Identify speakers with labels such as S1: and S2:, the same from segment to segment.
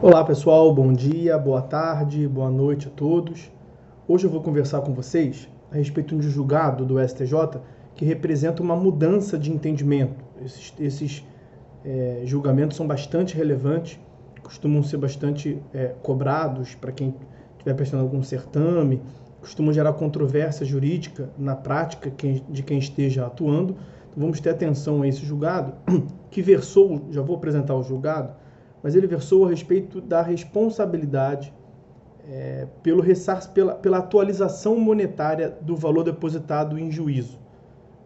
S1: Olá pessoal, bom dia, boa tarde, boa noite a todos. Hoje eu vou conversar com vocês a respeito de um julgado do STJ que representa uma mudança de entendimento. Esses julgamentos são bastante relevantes, costumam ser bastante cobrados para quem estiver prestando algum certame, costumam gerar controvérsia jurídica na prática de quem esteja atuando. Então vamos ter atenção a esse julgado que versou, já vou apresentar o julgado, mas ele versou a respeito da responsabilidade pela atualização monetária do valor depositado em juízo.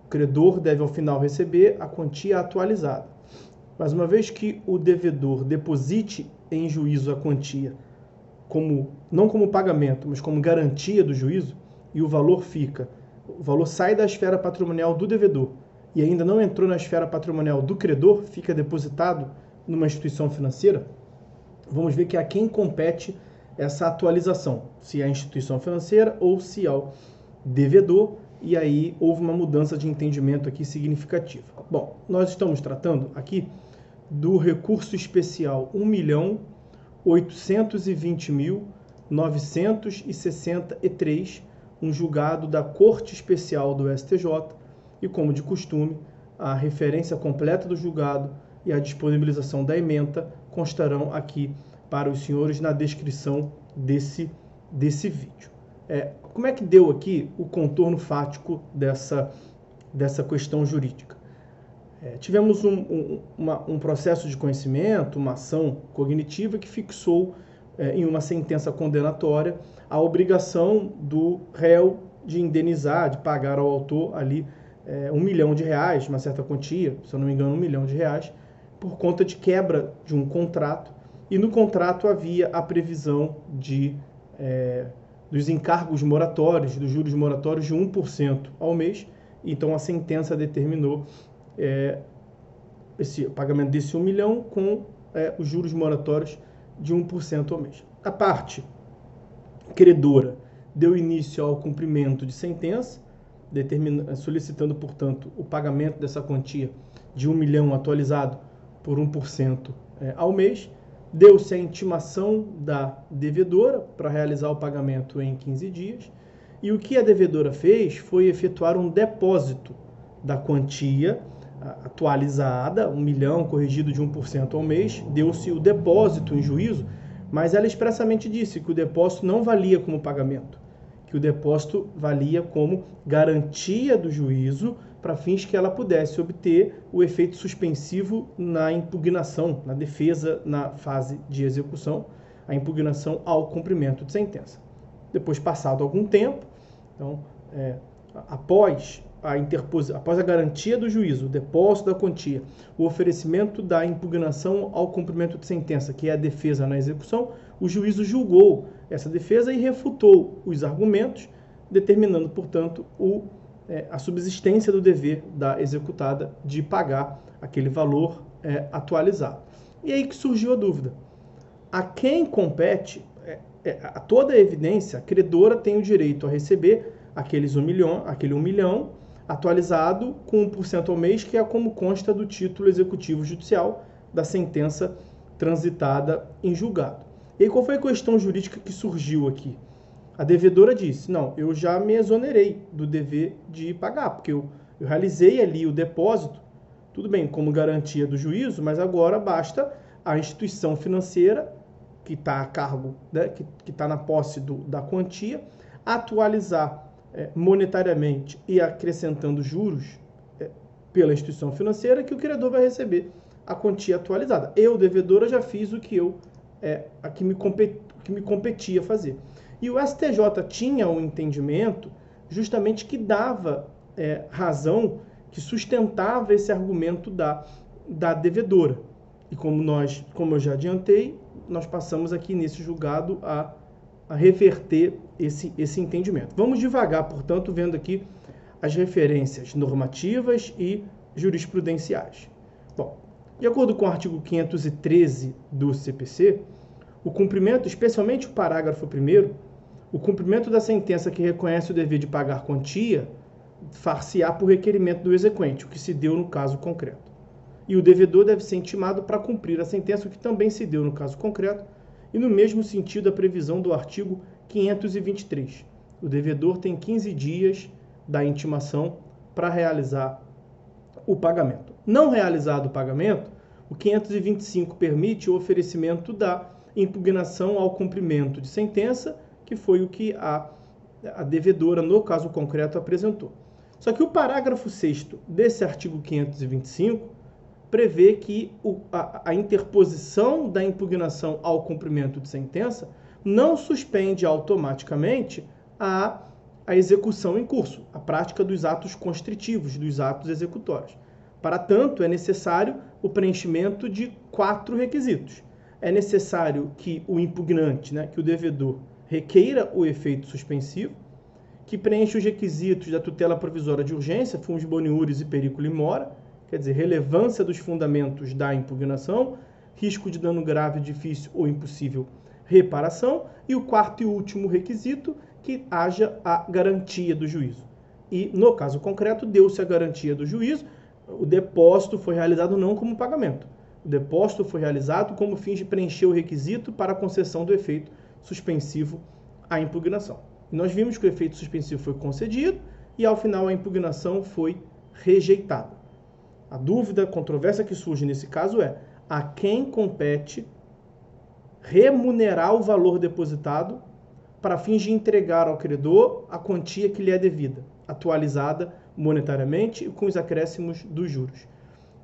S1: O credor deve, ao final, receber a quantia atualizada. Mas uma vez que o devedor deposite em juízo a quantia, não como pagamento, mas como garantia do juízo, e o valor sai da esfera patrimonial do devedor e ainda não entrou na esfera patrimonial do credor, fica depositado numa instituição financeira, vamos ver que a quem compete essa atualização, se é a instituição financeira ou se é o devedor, e aí houve uma mudança de entendimento aqui significativa. Bom, nós estamos tratando aqui do recurso especial 1.820.963, um julgado da Corte Especial do STJ, e como de costume, a referência completa do julgado e a disponibilização da ementa constarão aqui para os senhores na descrição desse vídeo. Como é que deu aqui o contorno fático dessa questão jurídica? Tivemos um processo de conhecimento, uma ação cognitiva que fixou em uma sentença condenatória a obrigação do réu de indenizar, de pagar ao autor ali R$1 milhão, uma certa quantia, se eu não me engano, R$1 milhão, por conta de quebra de um contrato, e no contrato havia a previsão dos encargos moratórios, dos juros moratórios de 1% ao mês. Então a sentença determinou o pagamento desse 1 milhão com os juros moratórios de 1% ao mês. A parte credora deu início ao cumprimento de sentença, solicitando, portanto, o pagamento dessa quantia de 1 milhão atualizado por 1% ao mês. Deu-se a intimação da devedora para realizar o pagamento em 15 dias. E o que a devedora fez foi efetuar um depósito da quantia atualizada, 1 milhão corrigido de 1% ao mês. Deu-se o depósito em juízo, mas ela expressamente disse que o depósito não valia como pagamento, que o depósito valia como garantia do juízo para fins que ela pudesse obter o efeito suspensivo na impugnação, na defesa, na fase de execução, a impugnação ao cumprimento de sentença. Depois, passado algum tempo, então, após a garantia do juízo, o depósito da quantia, o oferecimento da impugnação ao cumprimento de sentença, que é a defesa na execução, o juízo julgou essa defesa e refutou os argumentos, determinando, portanto, a subsistência do dever da executada de pagar aquele valor atualizado. E aí que surgiu a dúvida. A quem compete, a toda a evidência, a credora tem o direito a receber aquele 1 milhão atualizado com 1% ao mês, que é como consta do título executivo judicial da sentença transitada em julgado. E aí, qual foi a questão jurídica que surgiu aqui? A devedora disse, não, eu já me exonerei do dever de pagar, porque eu realizei ali o depósito, tudo bem, como garantia do juízo, mas agora basta a instituição financeira, que está a cargo, né, que está na posse da quantia, atualizar monetariamente e acrescentando juros pela instituição financeira, que o credor vai receber a quantia atualizada. Eu, devedora, já fiz o que me competia fazer. E o STJ tinha um entendimento justamente que dava razão, que sustentava esse argumento da devedora. E como eu já adiantei, nós passamos aqui nesse julgado a reverter esse entendimento. Vamos devagar, portanto, vendo aqui as referências normativas e jurisprudenciais. Bom, de acordo com o artigo 513 do CPC, o cumprimento, especialmente o parágrafo 1º, o cumprimento da sentença que reconhece o dever de pagar quantia far-se-á por requerimento do exequente, o que se deu no caso concreto. E o devedor deve ser intimado para cumprir a sentença, o que também se deu no caso concreto, e no mesmo sentido a previsão do artigo 523. O devedor tem 15 dias da intimação para realizar o pagamento. Não realizado o pagamento, o 525 permite o oferecimento da impugnação ao cumprimento de sentença, que foi o que a devedora, no caso concreto, apresentou. Só que o parágrafo 6º desse artigo 525 prevê que a interposição da impugnação ao cumprimento de sentença não suspende automaticamente a execução em curso, a prática dos atos constritivos, dos atos executórios. Para tanto, é necessário o preenchimento de 4 requisitos. É necessário que o impugnante, que o devedor, requeira o efeito suspensivo, que preencha os requisitos da tutela provisória de urgência, funs boniuris e periculo in mora, quer dizer, relevância dos fundamentos da impugnação, risco de dano grave, difícil ou impossível reparação, e o 4º e último requisito, que haja a garantia do juízo. E, no caso concreto, deu-se a garantia do juízo, o depósito foi realizado não como pagamento. O depósito foi realizado como fim de preencher o requisito para a concessão do efeito suspensivo à impugnação. E nós vimos que o efeito suspensivo foi concedido e, ao final, a impugnação foi rejeitada. A dúvida, a controvérsia que surge nesse caso é: a quem compete remunerar o valor depositado para fins de entregar ao credor a quantia que lhe é devida, atualizada monetariamente e com os acréscimos dos juros.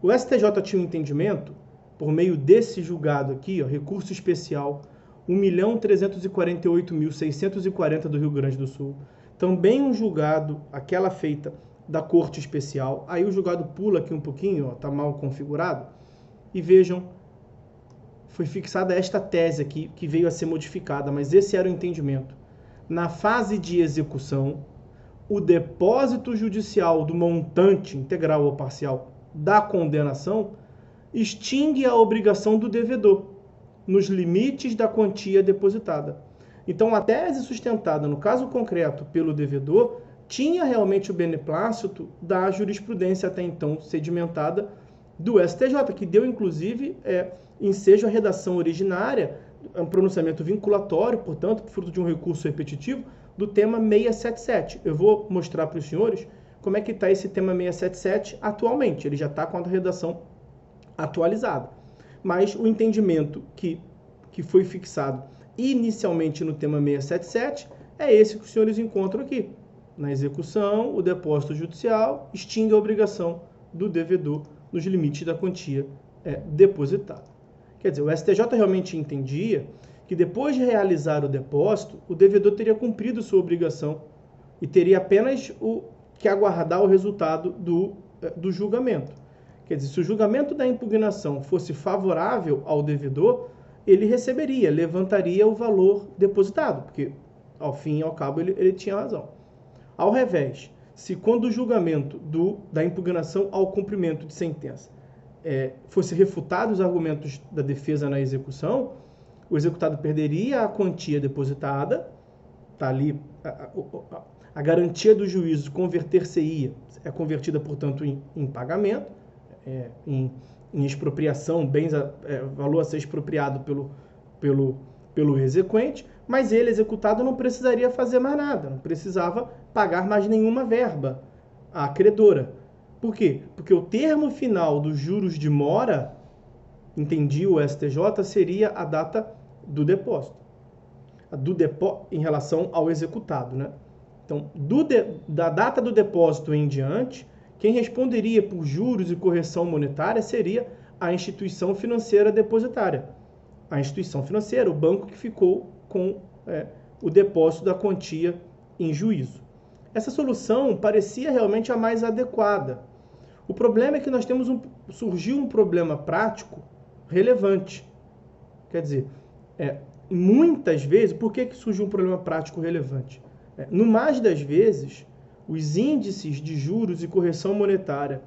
S1: O STJ tinha um entendimento, por meio desse julgado aqui, recurso especial 1.348.640 do Rio Grande do Sul, também um julgado, aquela feita da Corte Especial, aí o julgado pula aqui um pouquinho, está mal configurado, e vejam, foi fixada esta tese aqui, que veio a ser modificada, mas esse era o entendimento. Na fase de execução, o depósito judicial do montante integral ou parcial da condenação extingue a obrigação do devedor, nos limites da quantia depositada. Então, a tese sustentada, no caso concreto, pelo devedor, tinha realmente o beneplácito da jurisprudência até então sedimentada do STJ, que deu, inclusive, ensejo à redação originária, um pronunciamento vinculatório, portanto, fruto de um recurso repetitivo, do tema 677. Eu vou mostrar para os senhores como é que está esse tema 677 atualmente. Ele já está com a redação atualizada. Mas o entendimento que foi fixado inicialmente no tema 677 é esse que os senhores encontram aqui. Na execução, o depósito judicial extingue a obrigação do devedor nos limites da quantia depositada. Quer dizer, o STJ realmente entendia que depois de realizar o depósito, o devedor teria cumprido sua obrigação e teria apenas que aguardar o resultado do julgamento. Quer dizer, se o julgamento da impugnação fosse favorável ao devedor, ele receberia, levantaria o valor depositado, porque, ao fim e ao cabo, ele tinha razão. Ao revés, se quando o julgamento da impugnação ao cumprimento de sentença fosse refutado os argumentos da defesa na execução, o executado perderia a quantia depositada, está ali, a garantia do juízo converter-se-ia, é convertida, portanto, em pagamento, em expropriação, valor a ser expropriado pelo exequente, mas ele, executado, não precisaria fazer mais nada, não precisava pagar mais nenhuma verba à credora. Por quê? Porque o termo final dos juros de mora, entendi o STJ, seria a data do depósito. Em relação ao executado, né? Então, da data do depósito em diante, quem responderia por juros e correção monetária seria a instituição financeira depositária. A instituição financeira, o banco que ficou com o depósito da quantia em juízo. Essa solução parecia realmente a mais adequada. O problema é que surgiu um problema prático relevante. Quer dizer, muitas vezes, por que surgiu um problema prático relevante? No mais das vezes, os índices de juros e correção monetária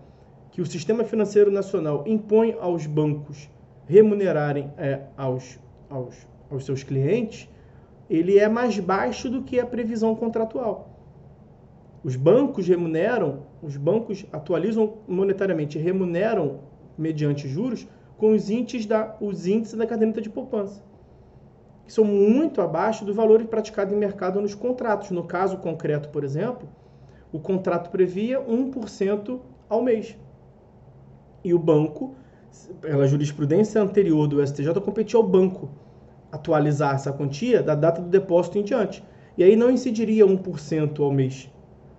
S1: que o Sistema Financeiro Nacional impõe aos bancos remunerarem aos seus clientes, ele é mais baixo do que a previsão contratual. Os bancos atualizam monetariamente, remuneram mediante juros com os índices da caderneta de poupança. que são muito abaixo do valor praticado em mercado nos contratos. No caso concreto, por exemplo, o contrato previa 1% ao mês. E o banco, pela jurisprudência anterior do STJ, competia ao banco atualizar essa quantia da data do depósito em diante. E aí não incidiria 1% ao mês,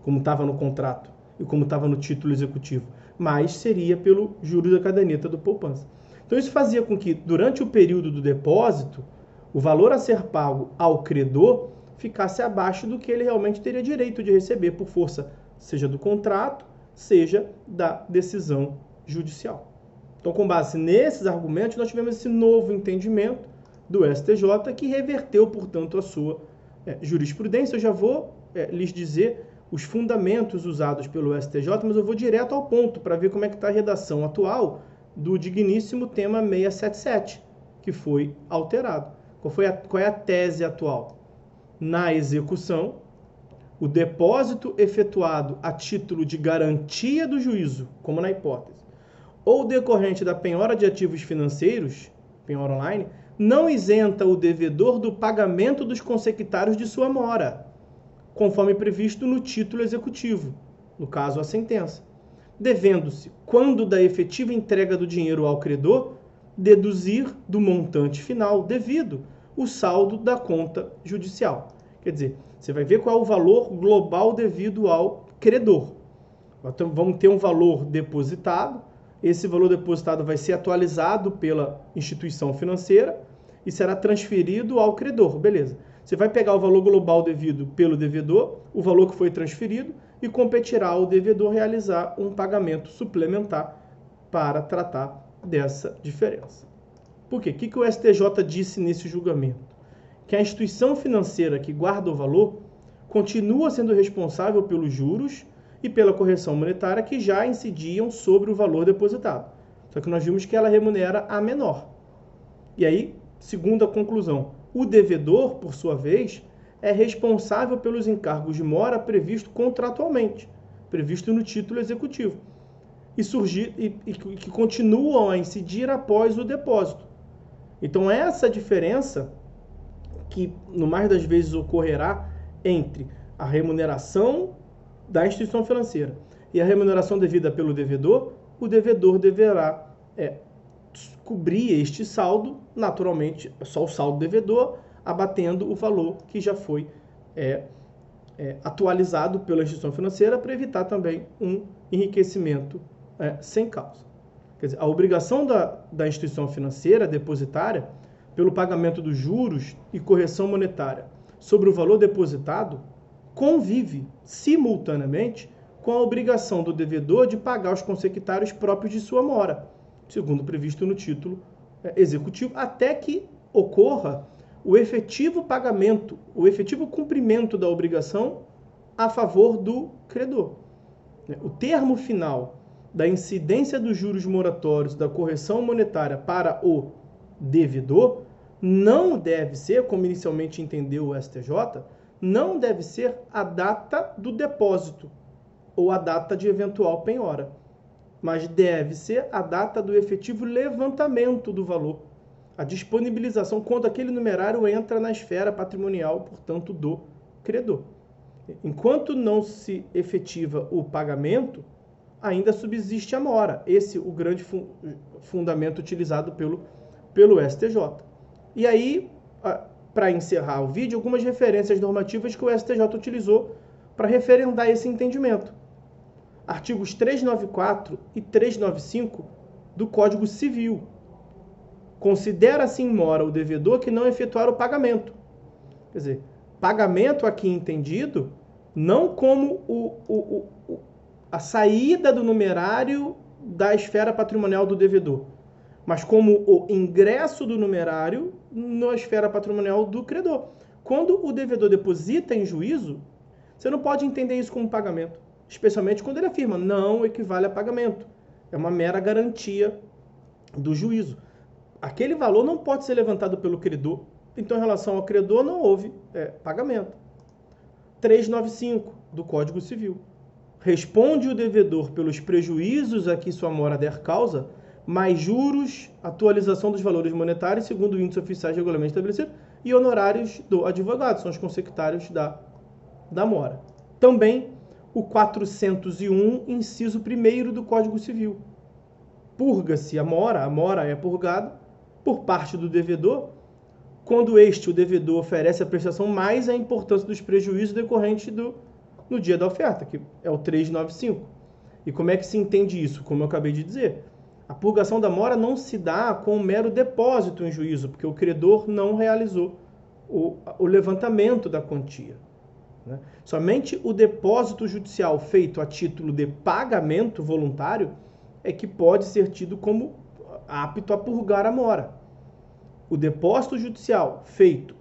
S1: como estava no contrato e como estava no título executivo, mas seria pelo juros da caderneta do poupança. Então isso fazia com que, durante o período do depósito, o valor a ser pago ao credor ficasse abaixo do que ele realmente teria direito de receber por força, seja do contrato, seja da decisão judicial. Então, com base nesses argumentos, nós tivemos esse novo entendimento do STJ que reverteu, portanto, a sua jurisprudência. Eu já vou lhes dizer os fundamentos usados pelo STJ, mas eu vou direto ao ponto para ver como é que está a redação atual do digníssimo tema 677, que foi alterado. Qual é a tese atual? Na execução, o depósito efetuado a título de garantia do juízo, como na hipótese, ou decorrente da penhora de ativos financeiros, penhora online, não isenta o devedor do pagamento dos consequitários de sua mora, conforme previsto no título executivo, no caso a sentença, devendo-se, quando da efetiva entrega do dinheiro ao credor, deduzir do montante final devido o saldo da conta judicial. Quer dizer, você vai ver qual é o valor global devido ao credor. Então, vamos ter um valor depositado, esse valor depositado vai ser atualizado pela instituição financeira e será transferido ao credor, beleza. Você vai pegar o valor global devido pelo devedor, o valor que foi transferido, e competirá ao devedor realizar um pagamento suplementar para tratar dessa diferença. Por quê? O que o STJ disse nesse julgamento? Que a instituição financeira que guarda o valor continua sendo responsável pelos juros e pela correção monetária que já incidiam sobre o valor depositado. Só que nós vimos que ela remunera a menor. E aí, segunda conclusão, o devedor, por sua vez, é responsável pelos encargos de mora previsto contratualmente, previsto no título executivo, e que continuam a incidir após o depósito. Então, essa diferença que, no mais das vezes, ocorrerá entre a remuneração da instituição financeira e a remuneração devida pelo devedor, o devedor deverá cobrir este saldo, naturalmente, só o saldo devedor, abatendo o valor que já foi atualizado pela instituição financeira para evitar também um enriquecimento sem causa. Quer dizer, a obrigação da instituição financeira depositária pelo pagamento dos juros e correção monetária sobre o valor depositado convive simultaneamente com a obrigação do devedor de pagar os consequitários próprios de sua mora, segundo previsto no título executivo, até que ocorra o efetivo pagamento, o efetivo cumprimento da obrigação a favor do credor. O termo final da incidência dos juros moratórios da correção monetária para o devedor não deve ser, como inicialmente entendeu o STJ, não deve ser a data do depósito ou a data de eventual penhora, mas deve ser a data do efetivo levantamento do valor, a disponibilização quando aquele numerário entra na esfera patrimonial, portanto, do credor. Enquanto não se efetiva o pagamento, ainda subsiste a mora. Esse é o grande fundamento utilizado pelo STJ. E aí, para encerrar o vídeo, algumas referências normativas que o STJ utilizou para referendar esse entendimento. Artigos 394 e 395 do Código Civil. Considera-se em mora o devedor que não efetuar o pagamento. Quer dizer, pagamento aqui entendido não como a saída do numerário da esfera patrimonial do devedor, mas como o ingresso do numerário na esfera patrimonial do credor. Quando o devedor deposita em juízo, você não pode entender isso como pagamento, especialmente quando ele afirma não equivale a pagamento. É uma mera garantia do juízo. Aquele valor não pode ser levantado pelo credor, então em relação ao credor não houve pagamento. 395 do Código Civil. Responde o devedor pelos prejuízos a que sua mora der causa, mais juros, atualização dos valores monetários, segundo o índice oficiais regularmente estabelecido, e honorários do advogado, são os consectários da mora. Também o 401, inciso 1º do Código Civil. Purga-se a mora é purgada por parte do devedor, quando o devedor, oferece a prestação mais a importância dos prejuízos decorrentes no dia da oferta, que é o 395. E como é que se entende isso? Como eu acabei de dizer, a purgação da mora não se dá com um mero depósito em juízo, porque o credor não realizou o levantamento da quantia. Né? Somente o depósito judicial feito a título de pagamento voluntário é que pode ser tido como apto a purgar a mora. O depósito judicial feito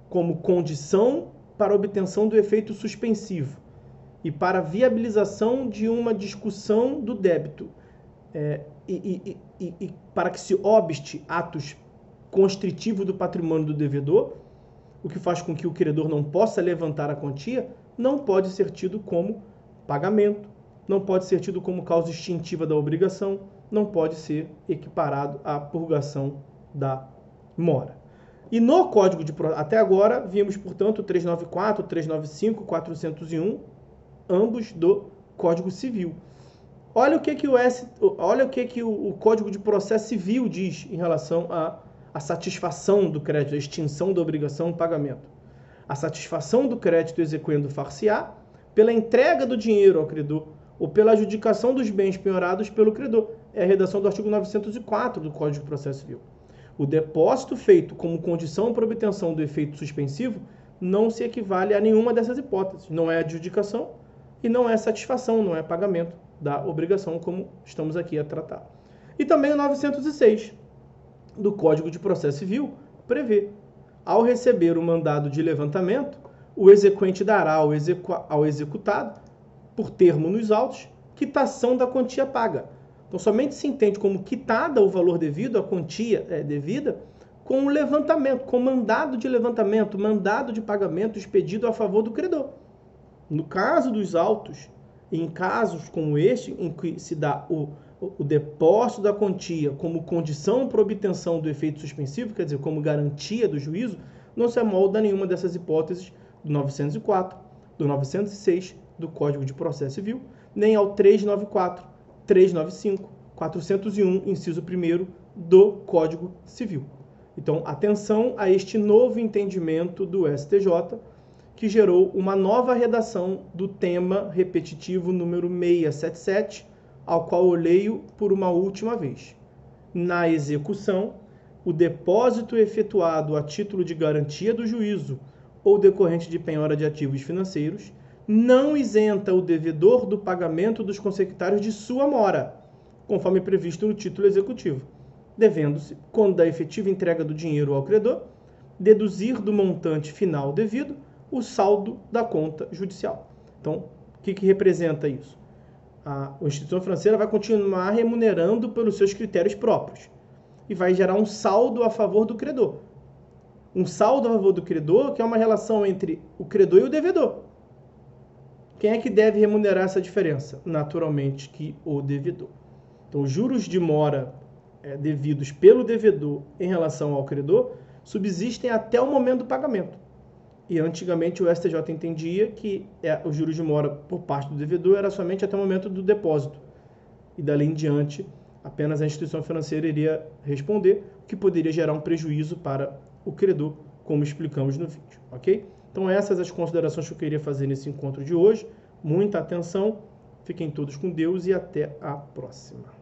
S1: como condição para obtenção do efeito suspensivo e para viabilização de uma discussão do débito e para que se obste atos constritivos do patrimônio do devedor, o que faz com que o credor não possa levantar a quantia, não pode ser tido como pagamento, não pode ser tido como causa extintiva da obrigação, não pode ser equiparado à purgação da mora. E no Código de Processo, até agora, vimos, portanto, 394, 395, 401, ambos do Código Civil. Olha o que o Código de Processo Civil diz em relação à satisfação do crédito, a extinção da obrigação de pagamento. A satisfação do crédito exequendo far-se-á pela entrega do dinheiro ao credor ou pela adjudicação dos bens penhorados pelo credor. É a redação do artigo 904 do Código de Processo Civil. O depósito feito como condição para obtenção do efeito suspensivo não se equivale a nenhuma dessas hipóteses. Não é adjudicação e não é satisfação, não é pagamento da obrigação, como estamos aqui a tratar. E também o 906 do Código de Processo Civil prevê: ao receber o mandado de levantamento, o exequente dará ao executado, por termo nos autos, quitação da quantia paga. Então, somente se entende como quitada o valor devido, a quantia devida, com o levantamento, com mandado de levantamento, mandado de pagamento expedido a favor do credor. No caso dos autos, em casos como este, em que se dá o depósito da quantia como condição para obtenção do efeito suspensivo, quer dizer, como garantia do juízo, não se amolda nenhuma dessas hipóteses do 904, do 906 do Código de Processo Civil, nem ao 394, 395, 401, inciso 1º do Código Civil. Então, atenção a este novo entendimento do STJ, que gerou uma nova redação do tema repetitivo número 677, ao qual eu leio por uma última vez. Na execução, o depósito efetuado a título de garantia do juízo ou decorrente de penhora de ativos financeiros não isenta o devedor do pagamento dos consectários de sua mora, conforme previsto no título executivo, devendo-se, quando da efetiva entrega do dinheiro ao credor, deduzir do montante final devido o saldo da conta judicial. Então, o que representa isso? A instituição financeira vai continuar remunerando pelos seus critérios próprios e vai gerar um saldo a favor do credor. Um saldo a favor do credor, que é uma relação entre o credor e o devedor. Quem é que deve remunerar essa diferença? Naturalmente que o devedor. Então, os juros de mora devidos pelo devedor em relação ao credor subsistem até o momento do pagamento. E antigamente o STJ entendia que os juros de mora por parte do devedor era somente até o momento do depósito. E dali em diante, apenas a instituição financeira iria responder, o que poderia gerar um prejuízo para o credor, como explicamos no vídeo, ok? Então essas as considerações que eu queria fazer nesse encontro de hoje. Muita atenção, fiquem todos com Deus e até a próxima.